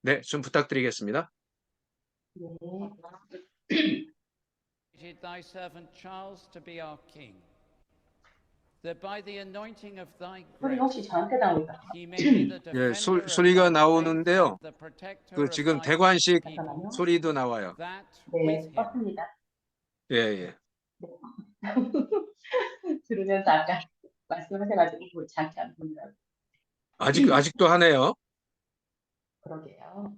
네, 좀 부탁드리겠습니다. Thy servant Charles to be our king, that by the anointing of thy 소리 혹시 grace 저한테 나올까요? he may be the 예, defender of 소리가 thy faith 나오는데요. and the protector 그 of 지금 thy 대관식 people, 잠깐만요. 소리도 나와요. that with 네, him 껐습니다. 예, 예. 들으면서 아까 말씀하셔가지고 잠깐 보느라고. 아직도 하네요. 그러게요.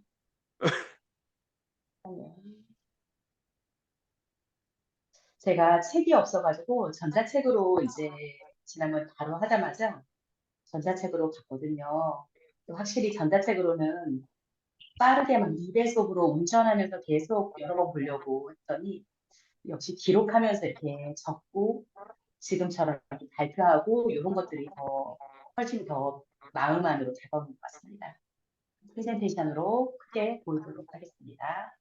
제가 책이 없어가지고 전자책으로 이제 지난번 바로 하자마자 전자책으로 갔거든요. 확실히 전자책으로는 빠르게 막 2배속으로 운전하면서 계속 여러 번 보려고 했더니 역시 기록하면서 이렇게 적고 지금처럼 이렇게 발표하고 이런 것들이 훨씬 더 마음 안으로 다가오는 것 같습니다. 프레젠테이션으로 크게 보이도록 하겠습니다.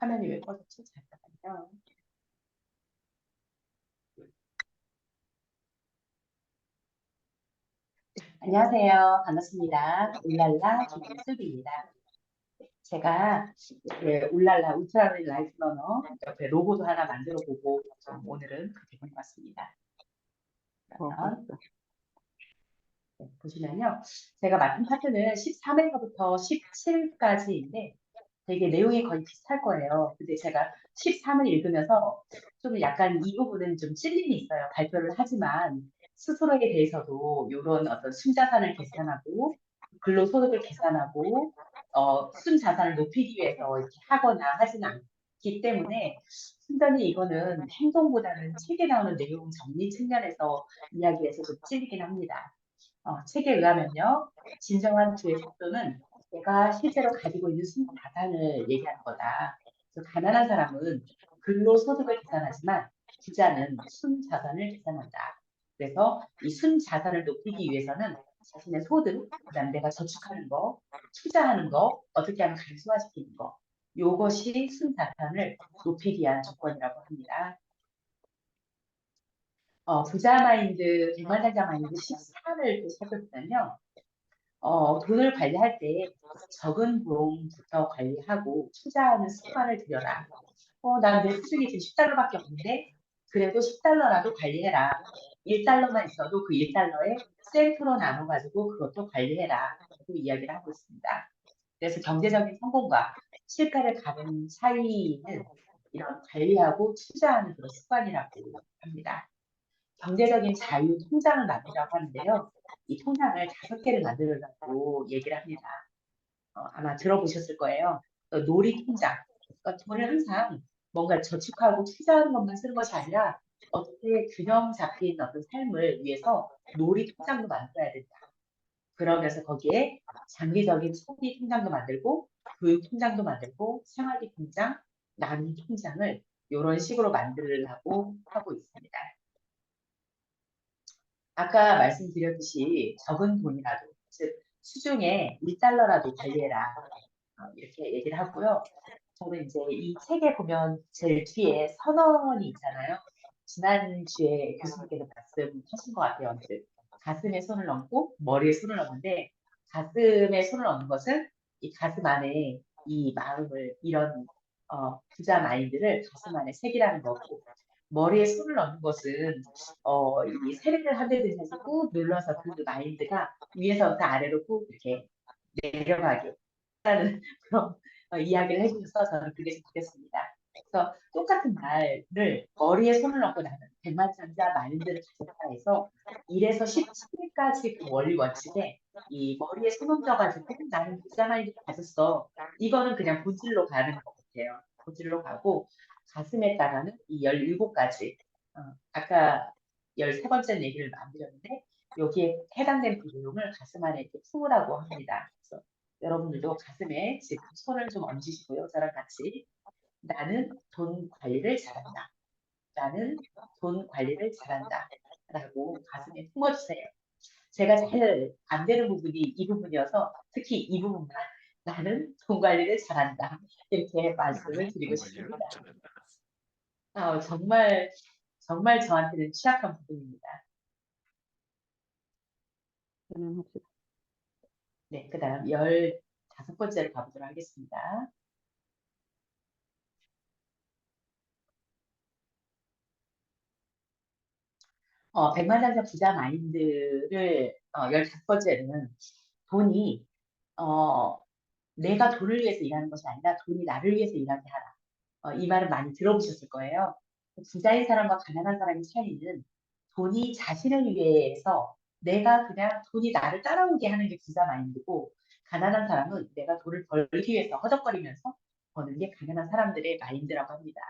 화면이 왜 꺼졌지? 잠깐만요. 안녕하세요. 반갑습니다. 울랄라 김슬비입니다. 제가 울랄라 울트라맨 라이프 러너 옆에 로고도 하나 만들어 보고 오늘은 그렇게 보내봤습니다. 그러면 보시면요. 제가 맡은 파트는 13회서부터 17까지인데 되게 내용이 거의 비슷할 거예요. 근데 제가 13을 읽으면서 좀 약간 이 부분은 좀 찔림이 있어요. 발표를 하지만 스스로에 대해서도 이런 어떤 순자산을 계산하고 근로소득을 계산하고 순자산을 높이기 위해서 이렇게 하거나 하지는 않기 때문에 순전히 이거는 행동보다는 책에 나오는 내용 정리 측면에서 이야기해서 좀 찔리긴 합니다. 책에 의하면요. 진정한 부의 속도는 내가 실제로 가지고 있는 순자산을 얘기하는 거다. 그래서 가난한 사람은 근로소득을 계산하지만 부자는 순자산을 계산한다. 그래서 이 순자산을 높이기 위해서는 자신의 소득, 그다음 내가 저축하는 거, 투자하는 거, 어떻게 하면 간소화시키는 거, 이것이 순자산을 높이기 위한 조건이라고 합니다. 부자 마인드, 백만장자 마인드 14를 살펴보면요. 돈을 관리할 때 적은 비용부터 관리하고 투자하는 습관을 들여라. 난 내 수익이 지금 10달러밖에 없는데 그래도 10달러라도 관리해라. 1달러만 있어도 그 1달러에 센트로 나눠가지고 그것도 관리해라. 라고 이야기를 하고 있습니다. 그래서 경제적인 성공과 실패를 가는 차이는 이런 관리하고 투자하는 그런 습관이라고 합니다. 경제적인 자유 통장을 만들라고 하는데요. 이 통장을 5개를 만들라고 얘기를 합니다. 아마 들어보셨을 거예요. 놀이 통장. 그러니까 돈을 항상 뭔가 저축하고 투자하는 것만 쓰는 것이 아니라 어떻게 균형 잡힌 어떤 삶을 위해서 놀이 통장도 만들어야 된다. 그러면서 거기에 장기적인 소비 통장도 만들고 교육 통장도 만들고 생활비 통장, 나눔 통장을 이런 식으로 만들려고 하고 있습니다. 아까 말씀드렸듯이 적은 돈이라도, 즉 수중에 1달러라도 관리해라. 이렇게 얘기를 하고요. 저는 이제 이 책에 보면 제일 뒤에 선언이 있잖아요. 지난주에 교수님께서 말씀하신 것 같아요. 즉, 가슴에 손을 얹고 머리에 손을 얹는데 가슴에 손을 얹는 것은 이 가슴 안에 이 마음을 이런 부자 마인드를 가슴 안에 새기라는 거고 머리에 손을 얹는 것은 이 세례를 하듯이 해서 꾹 눌러서 그 마인드가 위에서부터 아래로 꾹 이렇게 내려가게 하는 그런 이야기를 해주셔서 저는 그게 좀 느꼈습니다. 그래서 똑같은 말을 머리에 손을 얹고 나는 백만장자 마인드를 가졌다 해서 1에서 17까지 그 원리 원칙에 이 머리에 손 얹어가지고 나는 부자 마인드를 가졌어. 이거는 그냥 본질로 가는 것 같아요. 본질로 가고 가슴에다가는 이 17가지 아까 13번째 얘기를 안 드렸는데 여기에 해당되는 그 내용을 가슴 안에 이렇게 품으라고 합니다. 그래서 여러분들도 가슴에 지금 손을 좀 얹으시고요. 저랑 같이 나는 돈 관리를 잘한다. 나는 돈 관리를 잘한다. 라고 가슴에 품어주세요. 제가 잘 안 되는 부분이 이 부분이어서 특히 이 부분만 나는 돈 관리를 잘한다. 이렇게 말씀을 드리고 싶습니다. 정말 저한테는 취약한 부분입니다. 진행합시다. 네, 그 다음 15번째로 가보도록 하겠습니다. 백만장자 부자 마인드를 15번째는 돈이 내가 돈을 위해서 일하는 것이 아니라 돈이 나를 위해서 일하게 하라. 이 말은 많이 들어보셨을 거예요. 부자인 사람과 가난한 사람의 차이는 돈이 자신을 위해서 내가 그냥 돈이 나를 따라오게 하는 게 부자 마인드고 가난한 사람은 내가 돈을 벌기 위해서 허덕거리면서 버는 게 가난한 사람들의 마인드라고 합니다.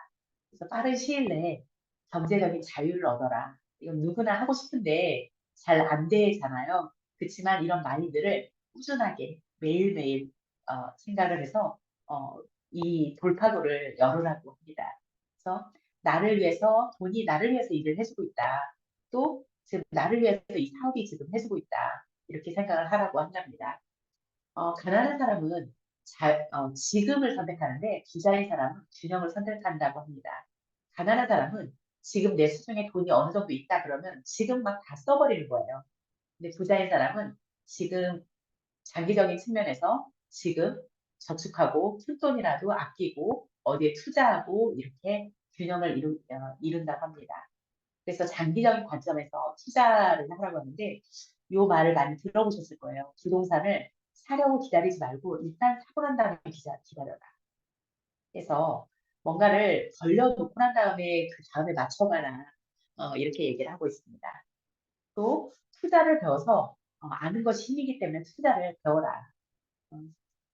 그래서 빠른 시일 내에 경제적인 자유를 얻어라. 이건 누구나 하고 싶은데 잘 안 되잖아요. 그렇지만 이런 마인드를 꾸준하게 매일매일 생각을 해서 이 돌파구를 열으라고 합니다. 그래서 나를 위해서 돈이 나를 위해서 일을 해주고 있다. 또 지금 나를 위해서 이 사업이 지금 해주고 있다. 이렇게 생각을 하라고 한답니다. 가난한 사람은 지금을 선택하는데 부자인 사람은 균형을 선택한다고 합니다. 가난한 사람은 지금 내 수중에 돈이 어느 정도 있다 그러면 지금 막 다 써버리는 거예요. 근데 부자인 사람은 지금 장기적인 측면에서 지금 저축하고 푼돈이라도 아끼고 어디에 투자하고 이렇게 균형을 이룬다고 합니다. 그래서 장기적인 관점에서 투자를 하라고 하는데 이 말을 많이 들어보셨을 거예요. 부동산을 사려고 기다리지 말고 일단 사고 난 다음에 기다려라. 그래서 뭔가를 벌려놓고 난 다음에 그 다음에 맞춰가라. 이렇게 얘기를 하고 있습니다. 또 투자를 배워서 아는 것이 힘이기 때문에 투자를 배워라.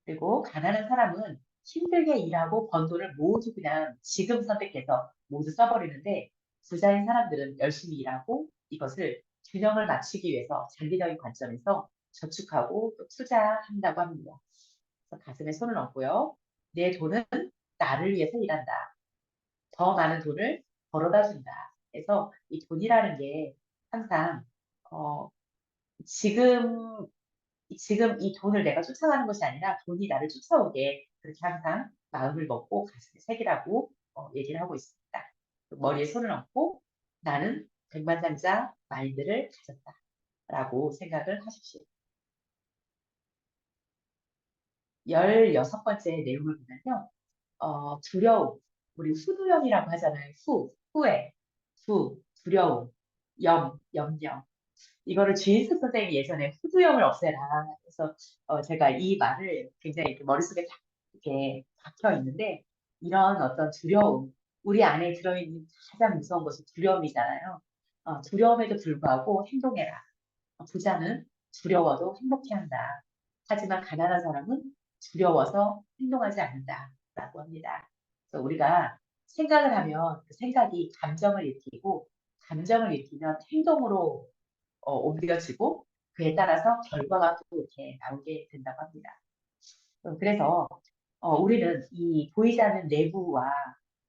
그리고 가난한 사람은 힘들게 일하고 번 돈을 모두 그냥 지금 선택해서 모두 써버리는데 부자인 사람들은 열심히 일하고 이것을 균형을 맞추기 위해서 장기적인 관점에서 저축하고 또 투자한다고 합니다. 그래서 가슴에 손을 얹고요. 내 돈은 나를 위해서 일한다. 더 많은 돈을 벌어다 준다. 그래서 이 돈이라는 게 항상 지금 이 돈을 내가 쫓아가는 것이 아니라 돈이 나를 쫓아오게 그렇게 항상 마음을 먹고 가슴에 새기라고 얘기를 하고 있습니다. 머리에 손을 얹고 나는 백만장자 마인드를 가졌다라고 생각을 하십시오. 16번째 내용을 보면요. 두려움, 우리 후두염이라고 하잖아요. 후회, 두려움, 염려. 이거를 주인스 선생님이 예전에 후두염을 없애라. 그래서 제가 이 말을 굉장히 이렇게 머릿속에 딱 이렇게 박혀 있는데 이런 어떤 두려움, 우리 안에 들어있는 가장 무서운 것이 두려움이잖아요. 두려움에도 불구하고 행동해라. 부자는 두려워도 행복해한다. 하지만 가난한 사람은 두려워서 행동하지 않는다라고 합니다. 그래서 우리가 생각을 하면 그 생각이 감정을 일으키고 감정을 일으키면 행동으로 옮겨지고 그에 따라서 결과가 또 이렇게 나오게 된다고 합니다. 그래서 우리는 이 보이지 않는 내부와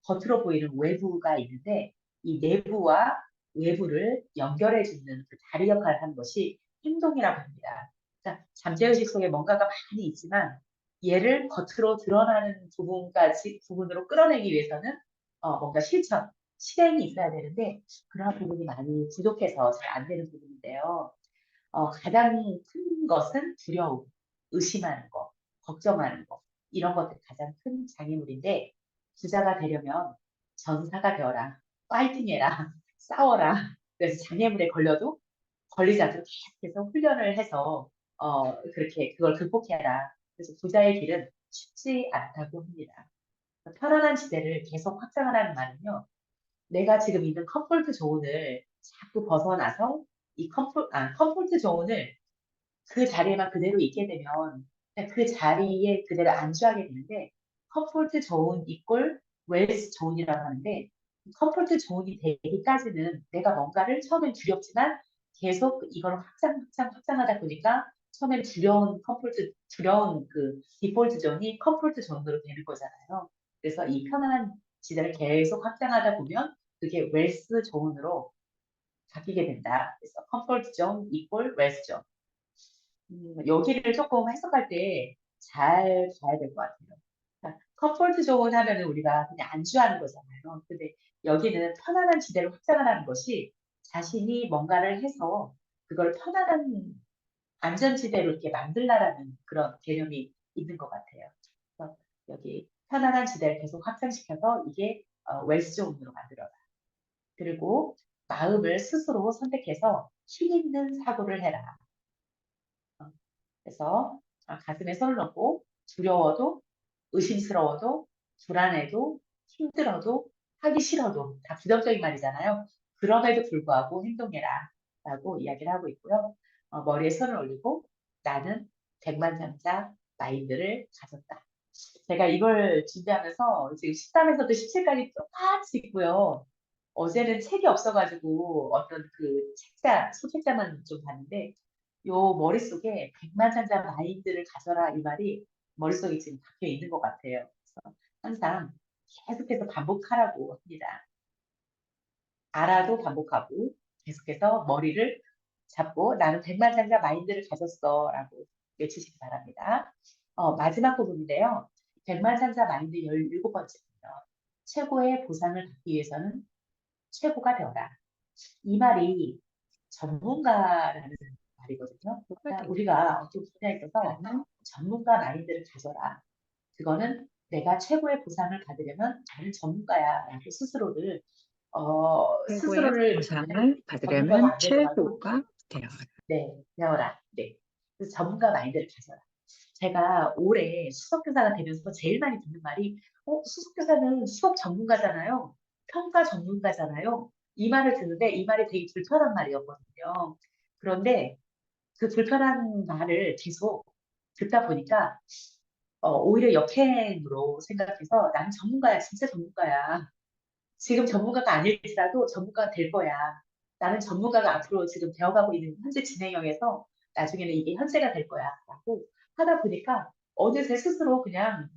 겉으로 보이는 외부가 있는데 이 내부와 외부를 연결해주는 그 다리 역할을 하는 것이 행동이라고 합니다. 그러니까 잠재의식 속에 뭔가가 많이 있지만 얘를 겉으로 드러나는 부분으로 끌어내기 위해서는 뭔가 실행이 있어야 되는데 그러한 부분이 많이 부족해서 잘 안 되는 부분인데요. 가장 큰 것은 두려움, 의심하는 거, 걱정하는 거, 이런 것들이 가장 큰 장애물인데, 부자가 되려면 전사가 되어라, 파이팅해라, 싸워라. 그래서 장애물에 걸리지 않도록 계속해서 훈련을 해서, 그렇게 그걸 극복해라. 그래서 부자의 길은 쉽지 않다고 합니다. 편안한 지대를 계속 확장하라는 말은요, 내가 지금 있는 컴포트 존을 자꾸 벗어나서 이 컴포트 존을 그 자리에만 그대로 있게 되면 그냥 그 자리에 그대로 안주하게 되는데 컴포트 존 이꼴 웰스 존이라고 하는데 컴포트 존이 되기까지는 내가 뭔가를 처음엔 두렵지만 계속 이걸 확장하다 보니까 처음엔 두려운 그 디폴트 존이 컴포트 존으로 되는 거잖아요. 그래서 이 편안한 지대를 계속 확장하다 보면 그게 웰스 존으로 바뀌게 된다. 그래서 컴포트 존 이꼴 웰스 존. 여기를 조금 해석할 때 잘 봐야 될 것 같아요. 그러니까 컴포트 존 하면은 우리가 그냥 안주하는 거잖아요. 근데 여기는 편안한 지대를 확장하라는 것이 자신이 뭔가를 해서 그걸 편안한 안전지대로 이렇게 만들라라는 그런 개념이 있는 것 같아요. 그래서 여기 편안한 지대를 계속 확장시켜서 이게 웰스 존으로 만들어라. 그리고 마음을 스스로 선택해서 힘 있는 사고를 해라. 어, 그래서 가슴에 손을 넣고 두려워도 의심스러워도 불안해도 힘들어도 하기 싫어도 다 부정적인 말이잖아요. 그럼에도 불구하고 행동해라 라고 이야기를 하고 있고요. 머리에 손을 올리고 나는 백만장자 마인드를 가졌다. 제가 이걸 준비하면서 지금 13에서도 17까지 똑같이 있고요. 어제는 책이 없어가지고 어떤 그 책자, 소책자만 좀 봤는데 요 머릿속에 백만장자 마인드를 가져라 이 말이 머릿속에 지금 박혀 있는 것 같아요. 그래서 항상 계속해서 반복하라고 합니다. 알아도 반복하고 계속해서 머리를 잡고 나는 백만장자 마인드를 가졌어 라고 외치시기 바랍니다. 마지막 부분인데요. 백만장자 마인드 17번째입니다. 최고의 보상을 받기 위해서는 최고가 되어라. 이 말이 전문가라는 말이거든요. 그러니까 우리가 어떤 분야에 있어서 전문가 마인드를 가져라. 그거는 내가 최고의 보상을 받으려면 나는 전문가야 라고 스스로를 최고의 보상을 전문가가 받으려면 안 되더라도 최고가 되어라. 네, 배워라. 네. 그래서 전문가 마인드를 가져라. 제가 올해 수석교사가 되면서 제일 많이 듣는 말이, 수석교사는 수업 전문가잖아요. 평가 전문가잖아요. 이 말을 듣는데 이 말이 되게 불편한 말이었거든요. 그런데 그 불편한 말을 계속 듣다 보니까 오히려 역행으로 생각해서 나는 전문가야, 진짜 전문가야. 지금 전문가가 아닐지라도 전문가가 될 거야. 나는 전문가가 앞으로 지금 되어가고 있는 현재 진행형에서 나중에는 이게 현재가 될 거야. 라고 하다 보니까 어느새 스스로 그냥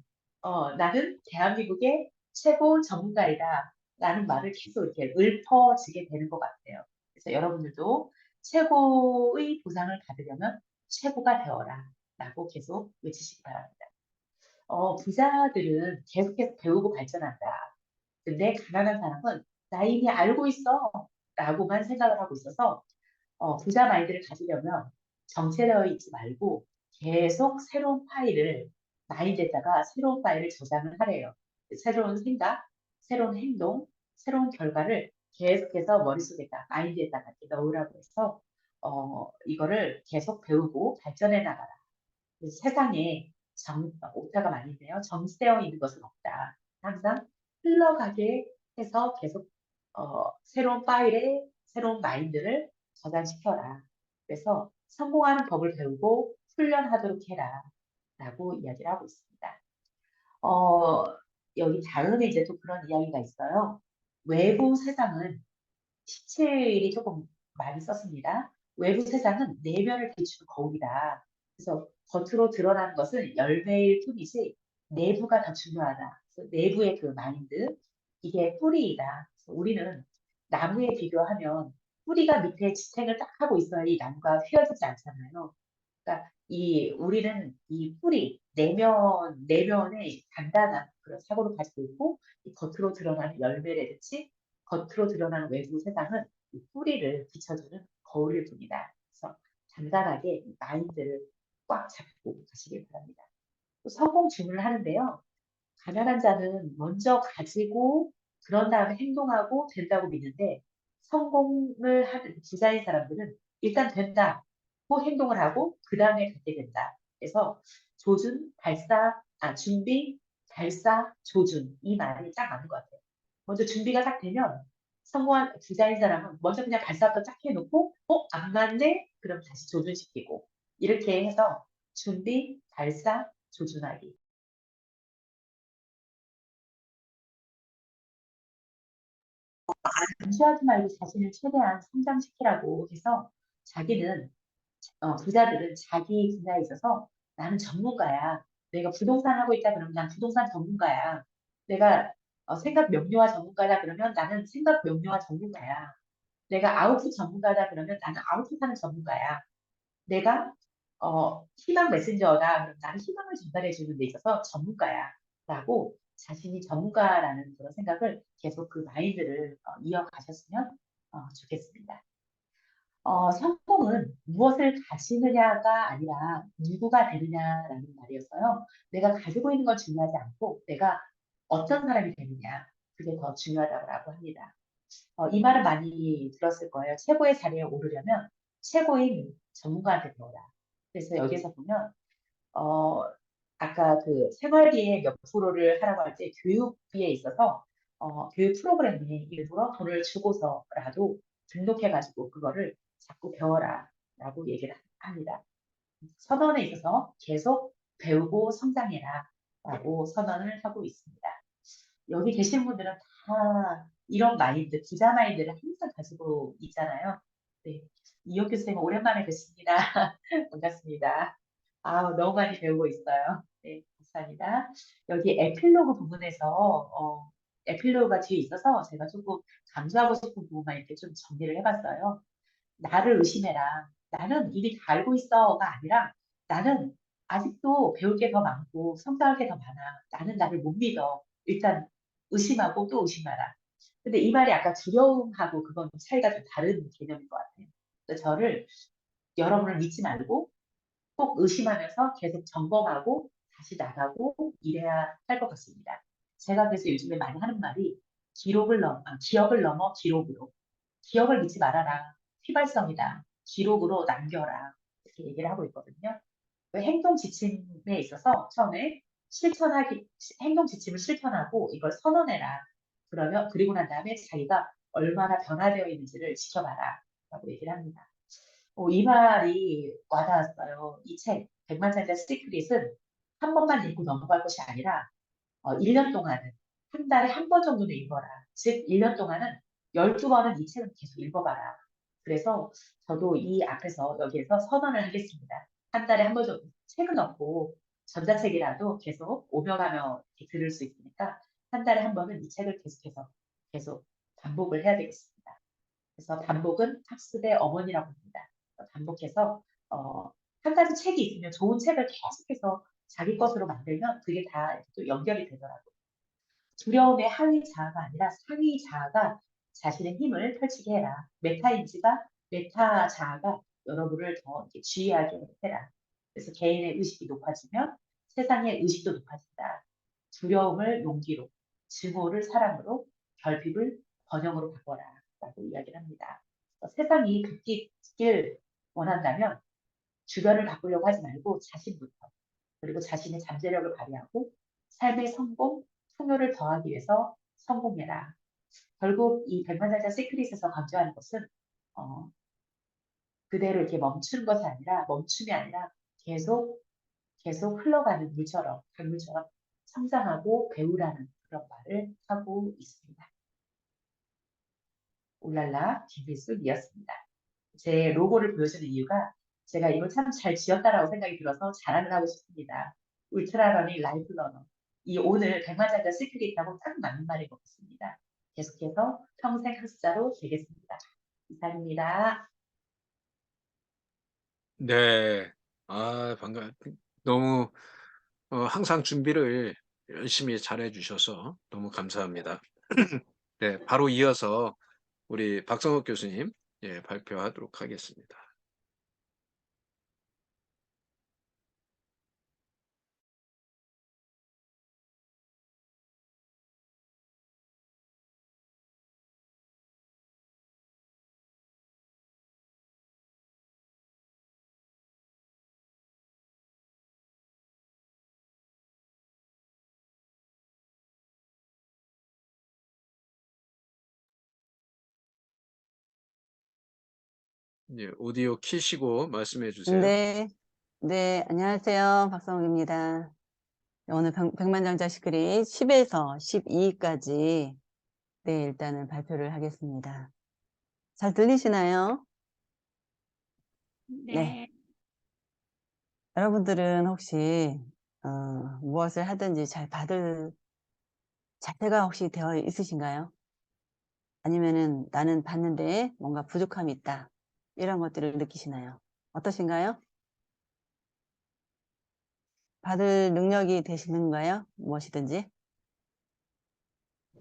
나는 대한민국의 최고 전문가이다. 라는 말을 계속 이렇게 읊어지게 되는 것 같아요. 그래서 여러분들도 최고의 보상을 받으려면 최고가 되어라. 라고 계속 외치시기 바랍니다. 부자들은 계속해서 배우고 발전한다. 근데 가난한 사람은 나 이미 알고 있어 라고만 생각을 하고 있어서 부자 마인드를 가지려면 정체되어 있지 말고 계속 새로운 파일을 마인드에다가 새로운 파일을 저장을 하래요. 새로운 생각, 새로운 행동, 새로운 결과를 계속해서 머릿속에다 마인드에다가 이렇게 넣으라고 해서 이거를 계속 배우고 발전해 나가라. 세상에 오타가 많은데요. 정지되어 있는 것은 없다. 항상 흘러가게 해서 계속 새로운 파일에 새로운 마인드를 저장시켜라. 그래서 성공하는 법을 배우고 훈련하도록 해라. 라고 이야기를 하고 있습니다. 어, 여기 다음에 이제 또 그런 이야기가 있어요. 외부 세상은 17일이 조금 많이 썼습니다. 외부 세상은 내면을 비추는 거울이다. 그래서 겉으로 드러나는 것은 열매일 뿐이지 내부가 더 중요하다. 그래서 내부의 그 마인드, 이게 뿌리이다. 그래서 우리는 나무에 비교하면 뿌리가 밑에 지탱을 딱 하고 있어야 이 나무가 휘어지지 않잖아요. 그러니까 우리는 이 뿌리, 내면의 단단한 그런 사고를 가지고 있고, 이 겉으로 드러나는 열매라든지 겉으로 드러나는 외부 세상은 이 뿌리를 비춰주는 거울일 뿐이다. 그래서 단단하게 이 마인드를 꽉 잡고 가시길 바랍니다. 또 성공 주문을 하는데요. 가난한 자는 먼저 가지고 그런 다음에 행동하고 된다고 믿는데 성공을 하는 부자인 사람들은 일단 된다고 행동을 하고 그 다음에 갖게 된다. 그래서 준비, 발사, 조준 이 말이 딱 맞는 것 같아요. 먼저 준비가 딱 되면 성공한 부자인 사람은 먼저 그냥 발사부터 딱 해놓고 안 맞네? 그럼 다시 조준시키고 이렇게 해서 준비, 발사, 조준하기. 안주하지 말고 자신을 최대한 성장시키라고 해서 자기는 부자들은 자기 분야에 있어서 나는 전문가야. 내가 부동산 하고 있다 그러면 난 부동산 전문가야. 내가 생각 명료화 전문가다 그러면 나는 생각 명료화 전문가야. 내가 아웃풋 전문가다 그러면 나는 아웃풋하는 전문가야. 내가 희망 메신저다 그러면 나는 희망을 전달해 주는 데 있어서 전문가야. 라고 자신이 전문가라는 그런 생각을 계속 그 마인드를 이어가셨으면 좋겠습니다. 성공은 무엇을 가지느냐가 아니라 누구가 되느냐라는 말이었어요. 내가 가지고 있는 건 중요하지 않고 내가 어떤 사람이 되느냐, 그게 더 중요하다고 합니다. 이 말은 많이 들었을 거예요. 최고의 자리에 오르려면 최고인 전문가한테 배워라. 그래서 여기서 보면 어, 아까 그 생활비의 몇 프로를 하라고 할 때 교육비에 있어서 교육 프로그램에 일부러 돈을 주고서라도 등록해가지고 그거를 자꾸 배워라라고 얘기를 합니다. 선언에 있어서 계속 배우고 성장해라라고 선언을 하고 있습니다. 여기 계신 분들은 다 이런 마인드, 부자 마인드를 항상 가지고 있잖아요. 네. 이혁 교수님 오랜만에 뵙습니다. 반갑습니다. 너무 많이 배우고 있어요. 네, 감사합니다. 여기 에필로그 부분에서 에필로그가 뒤에 있어서 제가 조금 강조하고 싶은 부분만 이렇게 좀 정리를 해봤어요. 나를 의심해라. 나는 이미 다 알고 있어가 아니라 나는 아직도 배울 게 더 많고 성장할 게 더 많아. 나는 나를 못 믿어. 일단 의심하고 또 의심하라. 근데 이 말이 아까 두려움하고 그건 차이가 좀 다른 개념인 것 같아요. 그래서 저를 여러분을 믿지 말고 꼭 의심하면서 계속 점검하고 다시 나가고 이래야 할 것 같습니다. 제가 그래서 요즘에 많이 하는 말이 기억을 넘어 기록으로. 기억을 믿지 말아라. 휘발성이다. 기록으로 남겨라. 이렇게 얘기를 하고 있거든요. 행동 지침에 있어서 처음에 행동 지침을 실천하고 이걸 선언해라. 그리고 난 다음에 자기가 얼마나 변화되어 있는지를 지켜봐라. 라고 얘기를 합니다. 이 말이 와닿았어요. 이 책, 백만장자 시크릿은 한 번만 읽고 넘어갈 것이 아니라 1년 동안은, 한 달에 한 번 정도는 읽어라. 즉, 1년 동안은 12번은 이 책을 계속 읽어봐라. 그래서 저도 이 앞에서 여기에서 선언을 하겠습니다. 한 달에 한 번 정도 책은 없고 전자책이라도 계속 오며 가며 들을 수 있으니까 한 달에 한 번은 이 책을 계속해서 계속 반복을 해야 되겠습니다. 그래서 반복은 학습의 어머니라고 합니다. 반복해서 한 가지 책이 있으면 좋은 책을 계속해서 자기 것으로 만들면 그게 다 또 연결이 되더라고요. 두려움의 하위 자아가 아니라 상위 자아가 자신의 힘을 펼치게 해라. 메타 자아가 여러분을 더 이렇게 지휘하게 해라. 그래서 개인의 의식이 높아지면 세상의 의식도 높아진다. 두려움을 용기로, 증오를 사랑으로, 결핍을 번영으로 바꿔라. 라고 이야기를 합니다. 세상이 바뀌길 원한다면 주변을 바꾸려고 하지 말고 자신부터, 그리고 자신의 잠재력을 발휘하고 삶의 풍요를 더하기 위해서 성공해라. 결국 이 백만장자 시크릿에서 강조하는 것은 그대로 이렇게 멈춤이 아니라 계속 흘러가는 물처럼, 강물처럼 성장하고 배우라는 그런 말을 하고 있습니다. 울랄라 김필순이었습니다. 제 로고를 보여주는 이유가 제가 이걸 참 잘 지었다라고 생각이 들어서 자랑을 하고 싶습니다. 울트라러닝 라이프 러너. 이 오늘 백만장자 시크릿하고 딱 맞는 말인 것 같습니다. 계속해서 평생 학습자로 되겠습니다. 이상입니다. 네. 너무 항상 준비를 열심히 잘해 주셔서 너무 감사합니다. 네, 바로 이어서 우리 박성욱 교수님 발표하도록 하겠습니다. 오디오 키시고 말씀해 주세요. 네, 네, 안녕하세요. 박성욱입니다. 오늘 백만장자 시크릿 10에서 12까지 일단은 발표를 하겠습니다. 잘 들리시나요? 네. 여러분들은 혹시 무엇을 하든지 잘 받을 자세가 혹시 되어 있으신가요? 아니면은 나는 받는데 뭔가 부족함이 있다. 이런 것들을 느끼시나요? 어떠신가요? 받을 능력이 되시는가요? 무엇이든지?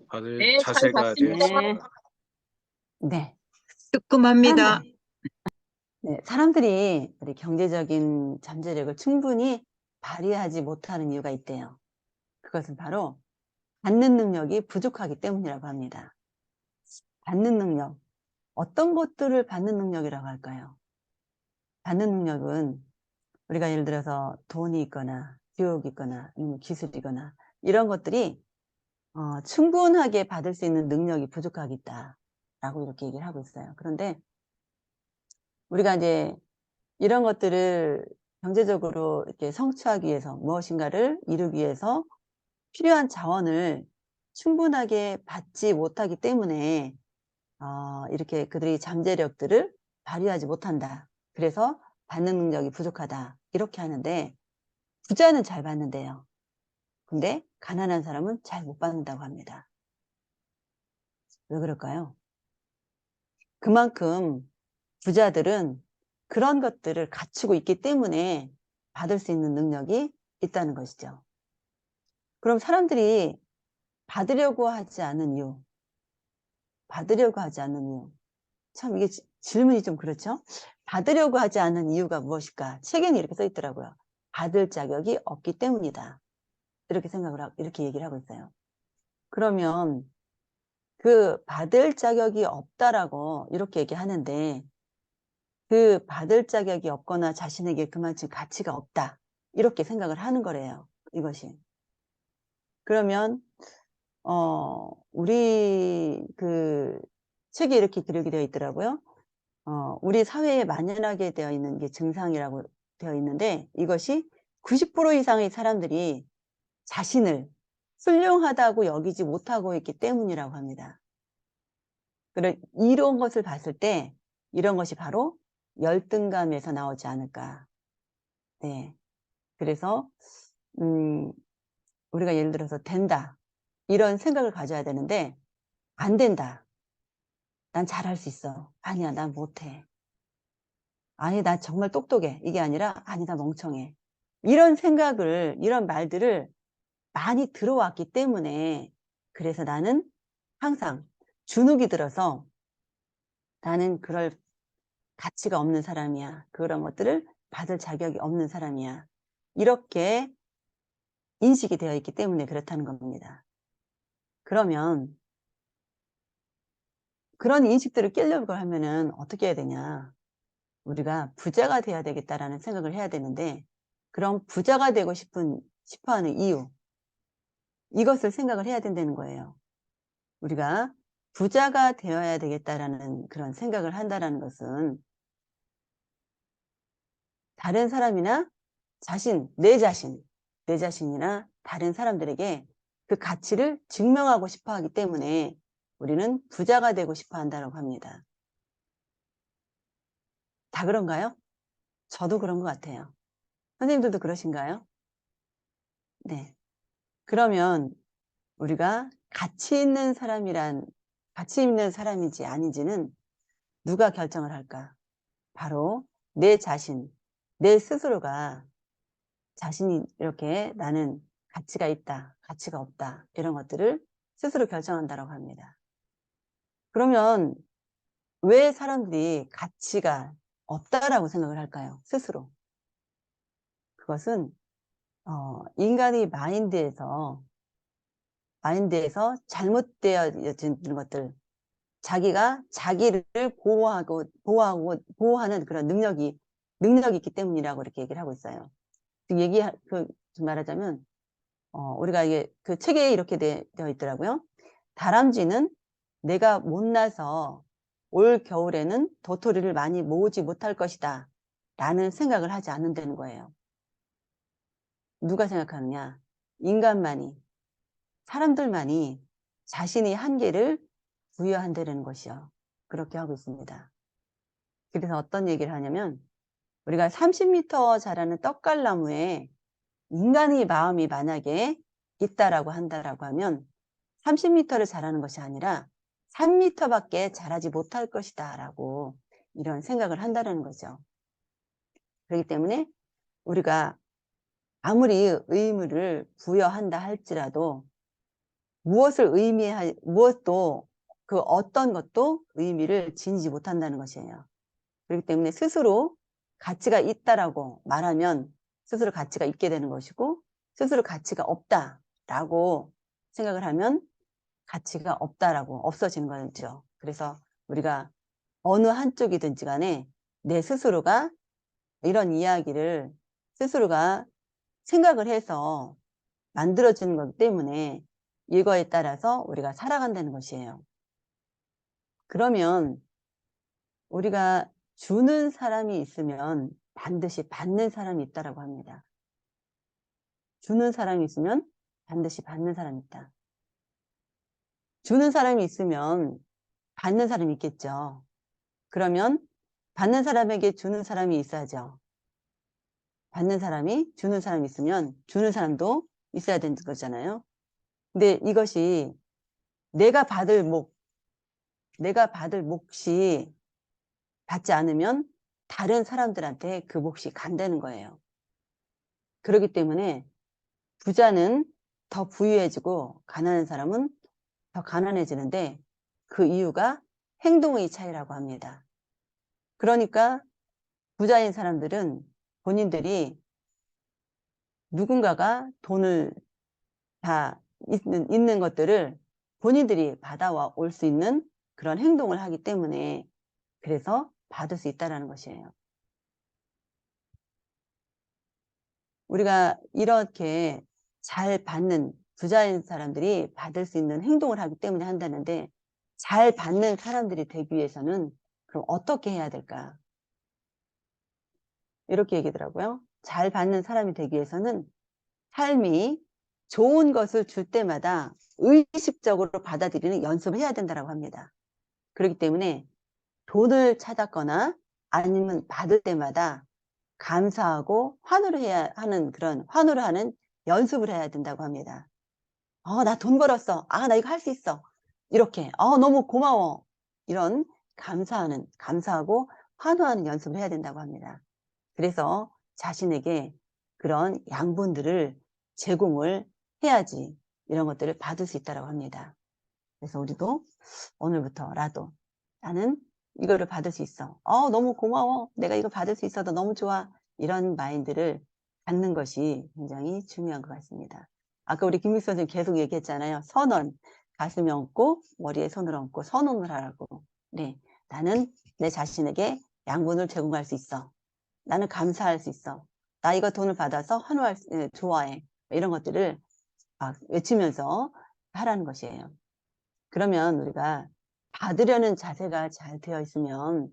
받을 네, 잘 자세가 봤습니다. 되었습니다. 네. 뜨끔합니다. 네, 사람들이 우리 경제적인 잠재력을 충분히 발휘하지 못하는 이유가 있대요. 그것은 바로 받는 능력이 부족하기 때문이라고 합니다. 받는 능력. 어떤 것들을 받는 능력이라고 할까요? 받는 능력은 우리가 예를 들어서 돈이 있거나 교육이 있거나 아니면 기술이거나 이런 것들이 충분하게 받을 수 있는 능력이 부족하기 있다라고 이렇게 얘기를 하고 있어요. 그런데 우리가 이제 이런 것들을 경제적으로 이렇게 성취하기 위해서 무엇인가를 이루기 위해서 필요한 자원을 충분하게 받지 못하기 때문에 이렇게 그들이 잠재력들을 발휘하지 못한다. 그래서 받는 능력이 부족하다. 이렇게 하는데 부자는 잘 받는데요. 근데 가난한 사람은 잘 못 받는다고 합니다. 왜 그럴까요? 그만큼 부자들은 그런 것들을 갖추고 있기 때문에 받을 수 있는 능력이 있다는 것이죠. 그럼 사람들이 받으려고 하지 않는 이유, 받으려고 하지 않는 이유. 참 이게 질문이 좀 그렇죠? 받으려고 하지 않는 이유가 무엇일까? 책에는 이렇게 써 있더라고요. 받을 자격이 없기 때문이다. 이렇게 이렇게 얘기를 하고 있어요. 그러면 그 받을 자격이 없다라고 이렇게 얘기하는데 그 받을 자격이 없거나 자신에게 그만큼 가치가 없다. 이렇게 생각을 하는 거래요. 이것이. 그러면 우리 그 책에 이렇게 기록이 되어 있더라고요. 우리 사회에 만연하게 되어 있는 게 증상이라고 되어 있는데 이것이 90% 이상의 사람들이 자신을 훌륭하다고 여기지 못하고 있기 때문이라고 합니다. 이런 것을 봤을 때 이런 것이 바로 열등감에서 나오지 않을까. 네. 그래서 우리가 예를 들어서 된다. 이런 생각을 가져야 되는데 안 된다. 난 잘할 수 있어. 아니야, 난 못해. 아니, 나 정말 똑똑해. 이게 아니라 아니, 나 멍청해. 이런 생각을, 이런 말들을 많이 들어왔기 때문에 그래서 나는 항상 주눅이 들어서 나는 그럴 가치가 없는 사람이야. 그런 것들을 받을 자격이 없는 사람이야. 이렇게 인식이 되어 있기 때문에 그렇다는 겁니다. 그러면 그런 인식들을 깨려고 하면은 어떻게 해야 되냐? 우리가 부자가 돼야 되겠다라는 생각을 해야 되는데 그럼 부자가 되고 싶어하는 이유 이것을 생각을 해야 된다는 거예요. 우리가 부자가 되어야 되겠다라는 그런 생각을 한다라는 것은 다른 사람이나 내 자신이나 다른 사람들에게 그 가치를 증명하고 싶어 하기 때문에 우리는 부자가 되고 싶어 한다고 합니다. 다 그런가요? 저도 그런 것 같아요. 선생님들도 그러신가요? 네. 그러면 우리가 가치 있는 사람인지 아닌지는 누가 결정을 할까? 바로 내 자신, 내 스스로가 자신이 이렇게 나는 가치가 있다, 가치가 없다 이런 것들을 스스로 결정한다고 합니다. 그러면 왜 사람들이 가치가 없다라고 생각을 할까요? 스스로. 그것은 인간의 마인드에서 잘못되어진 것들, 자기가 자기를 보호하는 그런 능력이 있기 때문이라고 이렇게 얘기를 하고 있어요. 좀 말하자면, 우리가 이게 그 책에 이렇게 되어 있더라고요. 다람쥐는 내가 못나서 올 겨울에는 도토리를 많이 모으지 못할 것이다. 라는 생각을 하지 않는다는 거예요. 누가 생각하느냐? 사람들만이 자신의 한계를 부여한다는 것이요. 그렇게 하고 있습니다. 그래서 어떤 얘기를 하냐면 우리가 30m 자라는 떡갈나무에 인간의 마음이 만약에 있다라고 한다라고 하면 30m를 자라는 것이 아니라 3m밖에 자라지 못할 것이다 라고 이런 생각을 한다는 거죠. 그렇기 때문에 우리가 아무리 의무를 부여한다 할지라도 무엇도 그 어떤 것도 의미를 지니지 못한다는 것이에요. 그렇기 때문에 스스로 가치가 있다라고 말하면 스스로 가치가 있게 되는 것이고, 스스로 가치가 없다라고 생각을 하면 가치가 없다라고 없어지는 거죠. 그래서 우리가 어느 한쪽이든지 간에 내 스스로가 이런 이야기를 스스로가 생각을 해서 만들어지는 거기 때문에 이거에 따라서 우리가 살아간다는 것이에요. 그러면 우리가 주는 사람이 있으면 반드시 받는 사람이 있다라고 합니다. 주는 사람이 있으면 반드시 받는 사람이 있다. 주는 사람이 있으면 받는 사람이 있겠죠. 그러면 받는 사람에게 주는 사람이 있어야죠. 받는 사람이 주는 사람이 있으면 주는 사람도 있어야 되는 거잖아요. 근데 이것이 내가 받을 몫이 받지 않으면 다른 사람들한테 그 몫이 간다는 거예요. 그렇기 때문에 부자는 더 부유해지고 가난한 사람은 더 가난해지는데 그 이유가 행동의 차이라고 합니다. 그러니까 부자인 사람들은 본인들이 누군가가 돈을 다 있는 것들을 본인들이 받아와 올 수 있는 그런 행동을 하기 때문에 그래서 받을 수 있다는 것이에요. 우리가 이렇게 잘 받는 부자인 사람들이 받을 수 있는 행동을 하기 때문에 한다는데 잘 받는 사람들이 되기 위해서는 그럼 어떻게 해야 될까? 이렇게 얘기더라고요. 잘 받는 사람이 되기 위해서는 삶이 좋은 것을 줄 때마다 의식적으로 받아들이는 연습을 해야 된다고 합니다. 그렇기 때문에 돈을 찾았거나 아니면 받을 때마다 감사하고 환호를 해야 하는 그런 환호를 하는 연습을 해야 된다고 합니다. 나 돈 벌었어. 나 이거 할 수 있어. 이렇게 너무 고마워. 이런 감사하고 환호하는 연습을 해야 된다고 합니다. 그래서 자신에게 그런 양분들을 제공을 해야지 이런 것들을 받을 수 있다고 합니다. 그래서 우리도 오늘부터라도 나는 이거를 받을 수 있어. 너무 고마워. 내가 이거 받을 수 있어서 너무 좋아. 이런 마인드를 갖는 것이 굉장히 중요한 것 같습니다. 아까 우리 김익수 선생님 계속 얘기했잖아요. 선언. 가슴에 얹고 머리에 손을 얹고 선언을 하라고. 네, 나는 내 자신에게 양분을 제공할 수 있어. 나는 감사할 수 있어. 나 이거 돈을 받아서 좋아해. 이런 것들을 막 외치면서 하라는 것이에요. 그러면 우리가 받으려는 자세가 잘 되어 있으면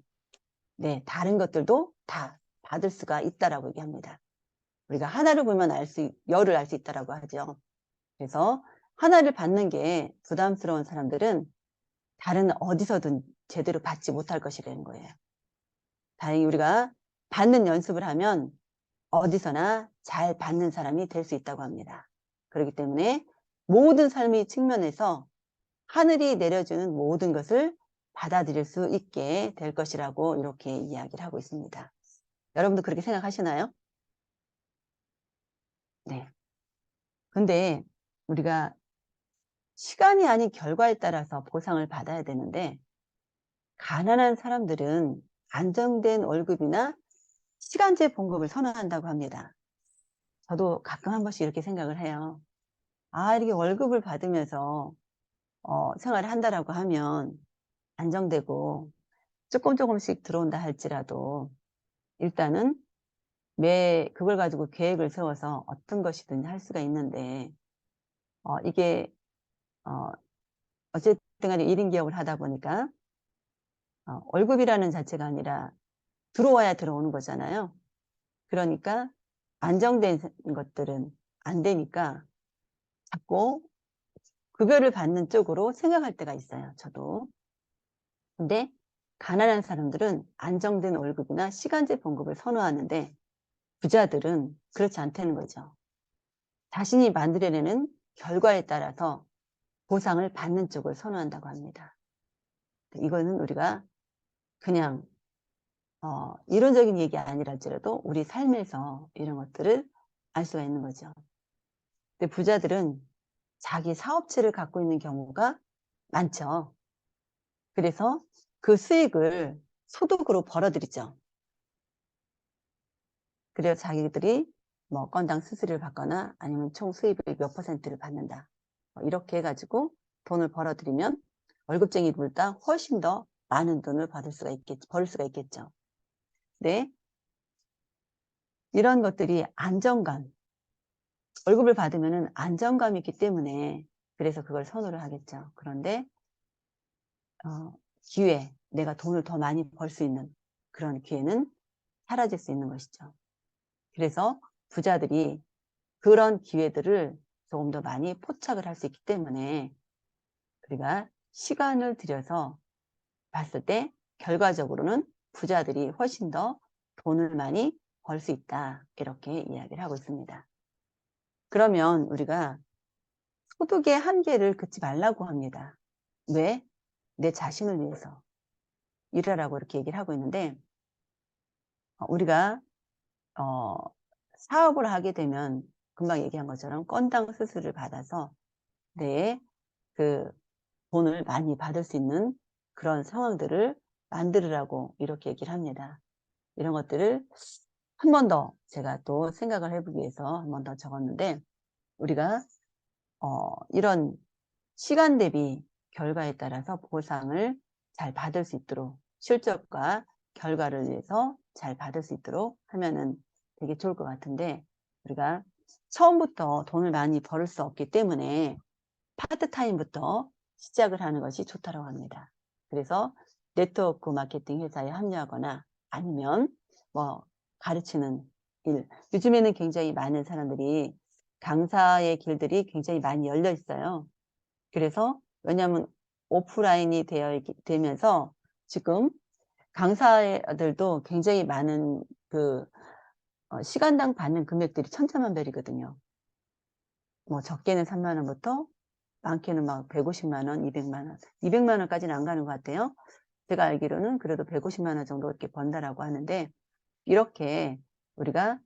네, 다른 것들도 다 받을 수가 있다라고 얘기합니다. 우리가 하나를 보면 열을 알 수 있다라고 하죠. 그래서 하나를 받는 게 부담스러운 사람들은 다른 어디서든 제대로 받지 못할 것이라는 거예요. 다행히 우리가 받는 연습을 하면 어디서나 잘 받는 사람이 될 수 있다고 합니다. 그렇기 때문에 모든 삶의 측면에서 하늘이 내려주는 모든 것을 받아들일 수 있게 될 것이라고 이렇게 이야기를 하고 있습니다. 여러분도 그렇게 생각하시나요? 네. 근데 우리가 시간이 아닌 결과에 따라서 보상을 받아야 되는데 가난한 사람들은 안정된 월급이나 시간제 봉급을 선호한다고 합니다. 저도 가끔 한 번씩 이렇게 생각을 해요. 이렇게 월급을 받으면서 생활을 한다라고 하면 안정되고 조금씩 들어온다 할지라도 일단은 그걸 가지고 계획을 세워서 어떤 것이든 할 수가 있는데 이게 어쨌든 간에 1인 기업을 하다 보니까 월급이라는 자체가 아니라 들어와야 들어오는 거잖아요. 그러니까 안정된 것들은 안 되니까 자꾸 급여를 받는 쪽으로 생각할 때가 있어요. 저도. 근데 가난한 사람들은 안정된 월급이나 시간제 봉급을 선호하는데 부자들은 그렇지 않다는 거죠. 자신이 만들어내는 결과에 따라서 보상을 받는 쪽을 선호한다고 합니다. 이거는 우리가 그냥 이론적인 얘기 아니랄지라도 우리 삶에서 이런 것들을 알 수가 있는 거죠. 근데 부자들은 자기 사업체를 갖고 있는 경우가 많죠. 그래서 그 수익을 소득으로 벌어들이죠. 그래서 자기들이 뭐 건당 수수료를 받거나 아니면 총 수입의 몇 %를 받는다. 이렇게 해가지고 돈을 벌어들이면 월급쟁이들보다 훨씬 더 많은 돈을 벌 수가 있겠죠. 네. 이런 것들이 안정감, 월급을 받으면 안정감이 있기 때문에 그래서 그걸 선호를 하겠죠. 그런데 기회, 내가 돈을 더 많이 벌 수 있는 그런 기회는 사라질 수 있는 것이죠. 그래서 부자들이 그런 기회들을 조금 더 많이 포착을 할 수 있기 때문에 우리가 시간을 들여서 봤을 때 결과적으로는 부자들이 훨씬 더 돈을 많이 벌 수 있다. 이렇게 이야기를 하고 있습니다. 그러면 우리가 소득의 한계를 긋지 말라고 합니다. 왜? 내 자신을 위해서 일하라고 이렇게 얘기를 하고 있는데 우리가 사업을 하게 되면 금방 얘기한 것처럼 건당 수수료를 받아서 내 그 돈을 많이 받을 수 있는 그런 상황들을 만들으라고 이렇게 얘기를 합니다. 이런 것들을 한 번 더 제가 또 생각을 해보기 위해서 한 번 더 적었는데 우리가 이런 시간 대비 결과에 따라서 보상을 잘 받을 수 있도록 실적과 결과를 위해서 잘 받을 수 있도록 하면은 되게 좋을 것 같은데 우리가 처음부터 돈을 많이 벌 수 없기 때문에 파트타임부터 시작을 하는 것이 좋다고 합니다. 그래서 네트워크 마케팅 회사에 합류하거나 아니면 뭐 가르치는 일. 요즘에는 굉장히 많은 사람들이 강사의 길들이 굉장히 많이 열려 있어요. 그래서 왜냐하면 오프라인이 되면서 지금 강사들도 굉장히 많은 시간당 받는 금액들이 천차만별이거든요. 뭐 적게는 3만 원부터 많게는 막 150만 원, 200만 원, 200만 원까지는 안 가는 것 같아요. 제가 알기로는 그래도 150만 원 정도 이렇게 번다라고 하는데 이렇게 우리가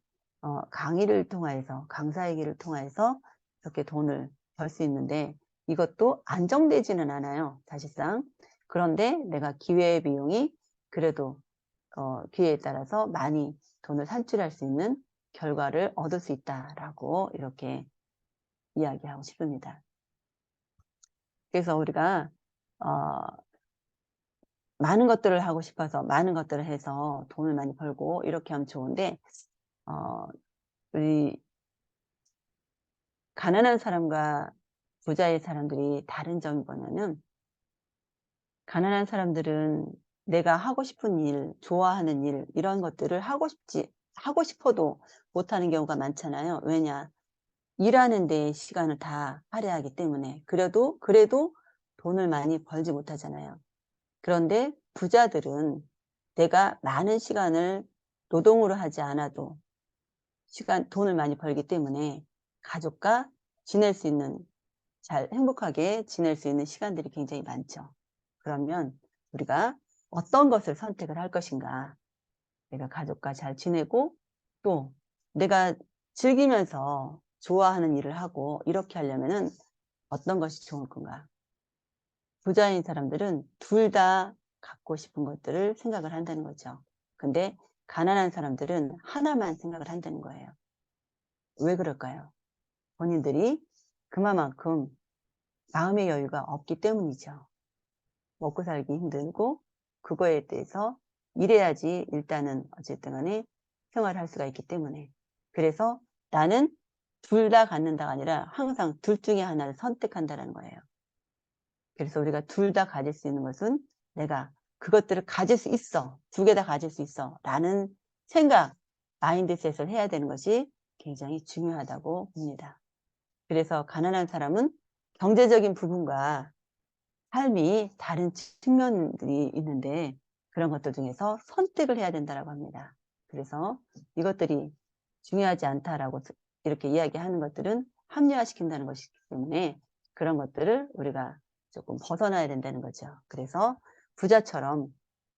강의를 통해서 강사의 길을 통해서 이렇게 돈을 벌 수 있는데 이것도 안정되지는 않아요. 사실상. 그런데 내가 기회 비용이 그래도 기회에 따라서 많이 돈을 산출할 수 있는 결과를 얻을 수 있다라고 이렇게 이야기하고 싶습니다. 그래서 우리가 많은 것들을 하고 싶어서 많은 것들을 해서 돈을 많이 벌고 이렇게 하면 좋은데 우리 가난한 사람과 부자의 사람들이 다른 점이 뭐냐면 가난한 사람들은 내가 하고 싶은 일, 좋아하는 일 이런 것들을 하고 싶어도 못하는 경우가 많잖아요. 왜냐? 일하는 데 시간을 다 할애하기 때문에 그래도 돈을 많이 벌지 못하잖아요. 그런데 부자들은 내가 많은 시간을 노동으로 하지 않아도 돈을 많이 벌기 때문에 가족과 지낼 수 있는 잘 행복하게 지낼 수 있는 시간들이 굉장히 많죠. 그러면 우리가 어떤 것을 선택을 할 것인가? 내가 가족과 잘 지내고 또 내가 즐기면서 좋아하는 일을 하고 이렇게 하려면은 어떤 것이 좋을 건가? 부자인 사람들은 둘 다 갖고 싶은 것들을 생각을 한다는 거죠. 근데 가난한 사람들은 하나만 생각을 한다는 거예요. 왜 그럴까요? 본인들이 그만큼 마음의 여유가 없기 때문이죠. 먹고 살기 힘들고 그거에 대해서 일해야지 일단은 어쨌든 간에 생활을 할 수가 있기 때문에 그래서 나는 둘 다 갖는다가 아니라 항상 둘 중에 하나를 선택한다는 거예요. 그래서 우리가 둘 다 가질 수 있는 것은 내가 그것들을 가질 수 있어. 두 개 다 가질 수 있어. 라는 생각, 마인드셋을 해야 되는 것이 굉장히 중요하다고 봅니다. 그래서 가난한 사람은 경제적인 부분과 삶이 다른 측면들이 있는데 그런 것들 중에서 선택을 해야 된다고 합니다. 그래서 이것들이 중요하지 않다라고 이렇게 이야기하는 것들은 합리화시킨다는 것이기 때문에 그런 것들을 우리가 조금 벗어나야 된다는 거죠. 그래서 부자처럼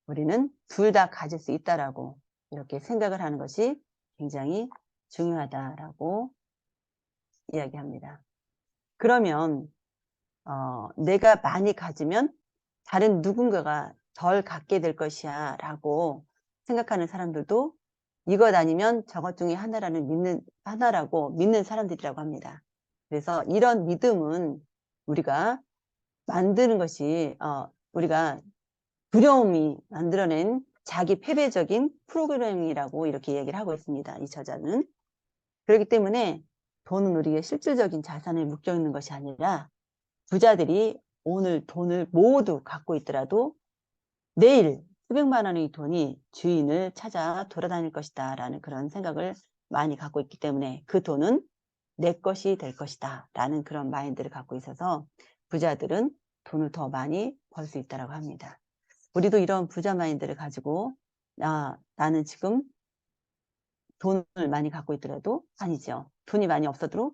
우리는 둘 다 가질 수 있다라고 이렇게 생각을 하는 것이 굉장히 중요하다라고 이야기합니다. 그러면 내가 많이 가지면 다른 누군가가 덜 갖게 될 것이야 라고 생각하는 사람들도 이것 아니면 저것 중에 하나라고 믿는 사람들이라고 합니다. 그래서 이런 믿음은 우리가 만드는 것이 우리가 두려움이 만들어낸 자기 패배적인 프로그램이라고 이렇게 얘기를 하고 있습니다. 이 저자는. 그렇기 때문에 돈은 우리의 실질적인 자산에 묶여 있는 것이 아니라 부자들이 오늘 돈을 모두 갖고 있더라도 내일 수백만 원의 돈이 주인을 찾아 돌아다닐 것이다 라는 그런 생각을 많이 갖고 있기 때문에 그 돈은 내 것이 될 것이다 라는 그런 마인드를 갖고 있어서 부자들은 돈을 더 많이 벌 수 있다고 합니다. 우리도 이런 부자 마인드를 가지고 나는 지금 돈을 많이 갖고 있더라도 아니죠. 돈이 많이 없어도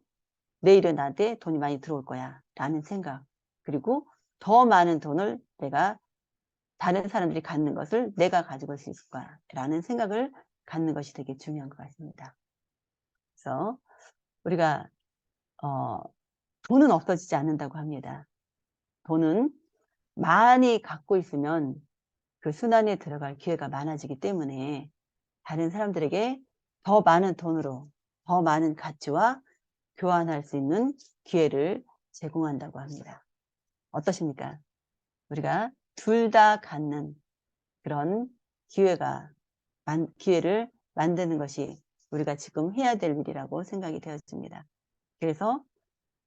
내일은 나한테 돈이 많이 들어올 거야 라는 생각, 그리고 더 많은 돈을 내가 다른 사람들이 갖는 것을 내가 가지고 올 수 있을 거야 라는 생각을 갖는 것이 되게 중요한 것 같습니다. 그래서 우리가 돈은 없어지지 않는다고 합니다. 돈은 많이 갖고 있으면 그 순환에 들어갈 기회가 많아지기 때문에 다른 사람들에게 더 많은 돈으로 더 많은 가치와 교환할 수 있는 기회를 제공한다고 합니다. 어떠십니까? 우리가 둘 다 갖는 그런 기회를 만드는 것이 우리가 지금 해야 될 일이라고 생각이 되었습니다. 그래서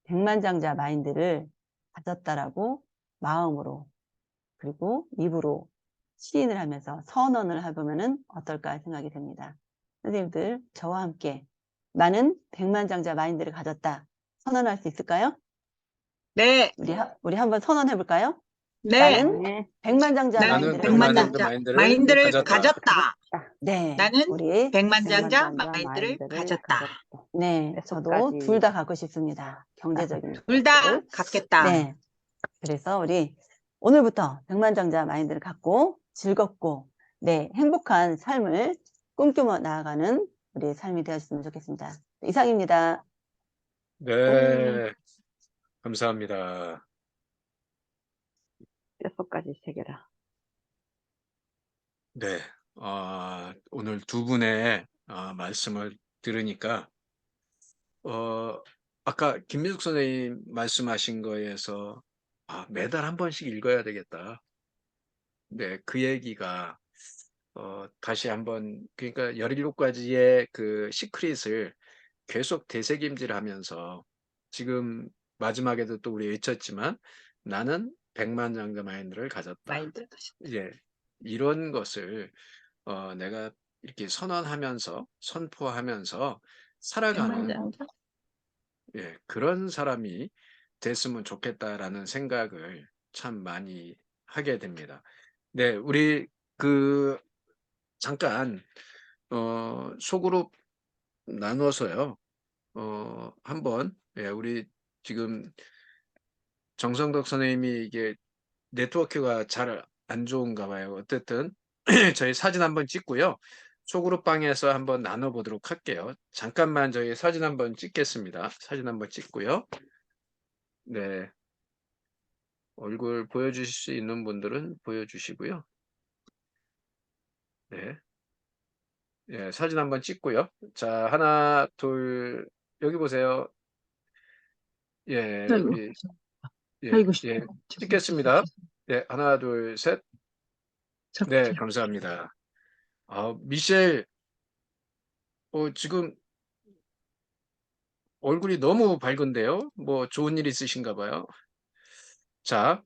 백만장자 마인드를 가졌다라고 마음으로 그리고 입으로 시인을 하면서 선언을 해보면 어떨까 생각이 됩니다. 선생님들 저와 함께 나는 백만장자 마인드를 가졌다 선언할 수 있을까요? 네, 우리 한번 선언해 볼까요? 네. 나는 백만장자 나는 나는 마인드를 백만장자 가졌다. 마인드를 마인드를 가졌다. 가졌다. 네, 나는 우리 백만장자 마인드를 가졌다. 네, 저도 둘 다 갖고 싶습니다. 경제적인 둘 다 것을. 갖겠다. 네, 그래서 우리 오늘부터 백만장자 마인드를 갖고 즐겁고 행복한 삶을 꿈꾸며 나아가는 우리 삶이 되었으면 좋겠습니다. 이상입니다. 네, 감사합니다. 6가지 체계라. 네, 오늘 두 분의 말씀을 들으니까 아까 김민숙 선생님 말씀하신 거에서 매달 한 번씩 읽어야 되겠다. 네, 그 얘기가 다시 한번 그러니까 17가지의 그 시크릿을 계속 되새김질하면서 지금 마지막에도 또 우리 외쳤지만 나는 백만장자 마인드를 가졌다. 마인드를 가졌다. 예, 이런 것을 내가 이렇게 선언하면서 선포하면서 살아가는 백만장자? 그런 사람이 됐으면 좋겠다라는 생각을 참 많이 하게 됩니다. 네, 우리 잠깐 소그룹 나눠서요. 한번 우리 지금 정성덕 선생님이 이게 네트워크가 잘 안 좋은가 봐요. 어쨌든 저희 사진 한번 찍고요. 소그룹 방에서 한번 나눠보도록 할게요. 잠깐만 저희 사진 한번 찍겠습니다. 사진 한번 찍고요. 네. 얼굴 보여주실 수 있는 분들은 보여주시고요. 네. 예, 사진 한번 찍고요. 자, 하나, 둘, 여기 보세요. 예, 아이고, 우리, 아이고, 예, 찍겠습니다. 네, 하나, 둘, 셋. 네, 감사합니다. 미셸, 지금 얼굴이 너무 밝은데요? 뭐 좋은 일 있으신가 봐요. 자,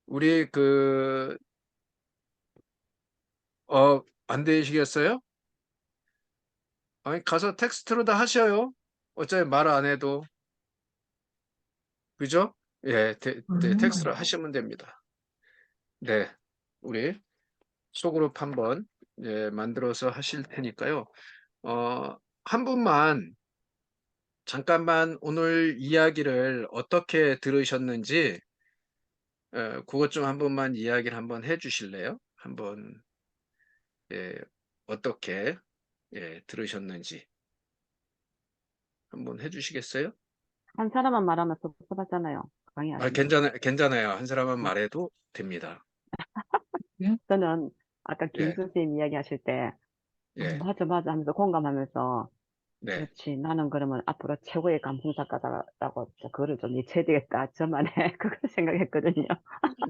우리 안 되시겠어요? 아니, 가서 텍스트로 다 하셔요. 어차피 말 안 해도. 그죠? 예, 텍스트로 하시면 됩니다. 네, 우리 소그룹 한번 만들어서 하실 테니까요. 한 분만 잠깐만 오늘 이야기를 어떻게 들으셨는지 그것 좀 한 번만 이야기를 한번 해주실래요? 한번 어떻게 들으셨는지 한번 해주시겠어요? 한 사람만 말하면 섭섭하잖아요. 강의 아닌데. 괜찮아요. 한 사람만 말해도 됩니다. 저는 아까 김 예, 선생님 이야기하실 때 예, 맞아 맞아 하면서 공감하면서 네, 그렇지 나는 그러면 앞으로 최고의 감성 작가다라고 그거를 좀 익혀야 되겠다 저만의 그걸 생각했거든요.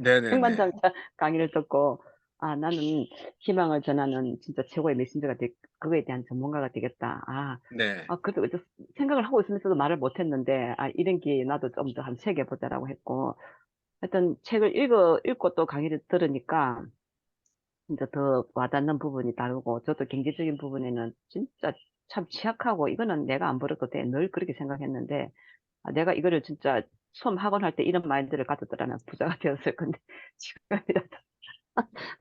네네네. 백만장자 강의를 듣고 아 나는 희망을 전하는 진짜 최고의 메신저가 그거에 대한 전문가가 되겠다. 네, 그래도 이제 생각을 하고 있으면서도 말을 못했는데 이런 기회에 나도 좀 더 한번 새겨보자라고 했고 하여튼 책을 읽고 또 강의를 들으니까 진짜 더 와닿는 부분이 다르고 저도 경제적인 부분에는 진짜 참 취약하고 이거는 내가 안 벌어도 돼 늘 그렇게 생각했는데 내가 이거를 진짜 처음 학원 할 때 이런 마인드를 가졌더라면 부자가 되었을 건데 지금이라도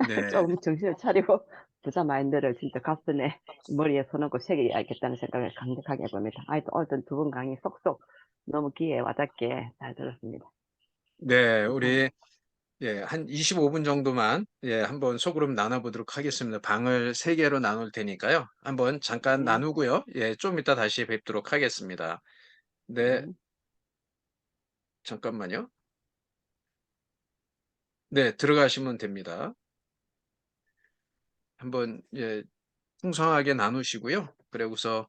네, 좀 정신을 차리고 부자 마인드를 진짜 가슴에 머리에 손얹고 새겨야겠다는 생각을 강력하게 해봅니다. 하여튼 오늘 두 분 강의 쏙쏙 너무 귀에 와닿게 잘 들었습니다. 네, 감사합니다. 우리 예, 한 25분 정도만 예, 한번 소그룹 나눠보도록 하겠습니다. 방을 3개로 나눌 테니까요. 한번 잠깐 네, 나누고요. 예, 좀 이따 다시 뵙도록 하겠습니다. 네, 네. 잠깐만요. 네, 들어가시면 됩니다. 한번 예, 풍성하게 나누시고요. 그리고서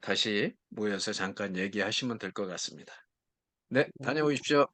다시 모여서 잠깐 얘기하시면 될 것 같습니다. 네, 네. 다녀오십시오.